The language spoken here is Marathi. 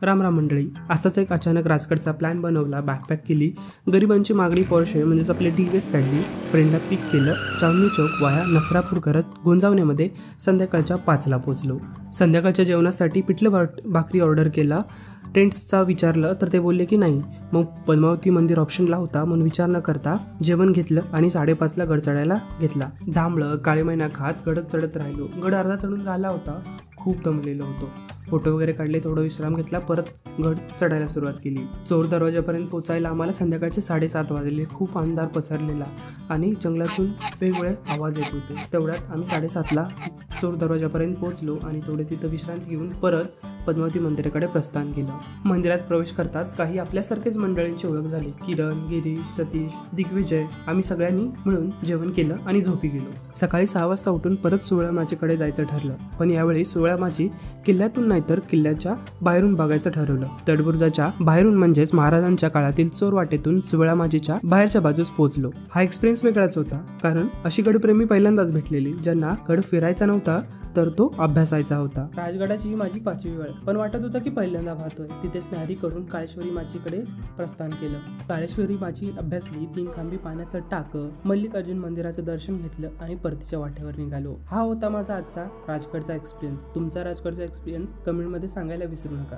राम राम मंडळी. असाच एक अचानक राजगडचा प्लॅन बनवला, बॅकपॅक केली, गरिबांची मागणी पोर्शे म्हणजेच आपले टीव्हीएस काढली, फ्रेंडला पिक केलं, चांदणी चौक वाया नसरापूर करत गोंजावण्यामध्ये संध्याकाळच्या 5ला पोचलो. संध्याकाळच्या जेवणासाठी पिठलं भाकरी ऑर्डर केला. टेंट्सचा विचारलं तर ते बोलले की नाही. मग पद्मावती मंदिर ऑप्शनला होता म्हणून विचार न करता जेवण घेतलं आणि 5:30ला गड चढायला घेतला. जांभळं काळे महिना खात गडत चढत राहिलो. गड अर्धा चढून झाला होता. खूप दमलेलो होतो. फोटो वगैरे काढले, थोडा विश्राम घेतला, परत गड चढायला सुरुवात केली. चोर दरवाजापर्यंत पोचायला आम्हाला संध्याकाळचे 7:30 वाजले. खूप अंधार पसरलेला आणि जंगलातून वेगवेगळे आवाज येत होते. तेवढ्यात आम्ही 7:30ला चोर दरवाजापर्यंत पोहोचलो आणि तेवढे तिथं विश्रांती घेऊन परत पद्मावती मंदिराकडे प्रस्थान केलं. मंदिरात प्रवेश करताच काही आपल्यासारखेच मंडळींची ओळख झाली. किरण, गिरीश, सतीश, दिग्विजय. आम्ही सगळ्यांनी मिळून जेवण केलं आणि झोपी गेलो. सकाळी 6 वाजता उठून परत सुवळमाचीकडे जायचं ठरलं. पण यावेळी सुवळमाची किल्ल्यातून नाही तर किल्ल्याच्या बाहेरून बघायचं ठरवलं. तडबुर्जाच्या बाहेरून म्हणजेच महाराजांच्या काळातील चोर वाटेतून सुवळमाचीच्या बाहेरच्या बाजूस पोहोचलो. हा एक्सपिरियन्स वेगळाच होता, कारण अशी गडप्रेमी पहिल्यांदाच भेटलेली, ज्यांना गड फिरायचा नव्हता तर तो अभ्यासायचा होता. राजगडाची ही माझी 5वी वेळ, पण वाटत होतं की पहिल्यांदा पाहतोय. तिथे स्नारी करून काळेश्वरी माचीकडे प्रस्थान केलं. काळेश्वरी माची अभ्यासली, 3 खांबी पाण्याचं टाकं, मल्लिकार्जुन मंदिराचं दर्शन घेतलं आणि परतीच्या वाटेवर निघालो. हा होता माझा आजचा राजगडचा एक्सपिरियन्स. तुमचा राजगडचा एक्सपिरियन्स कमेंटमध्ये सांगायला विसरू नका.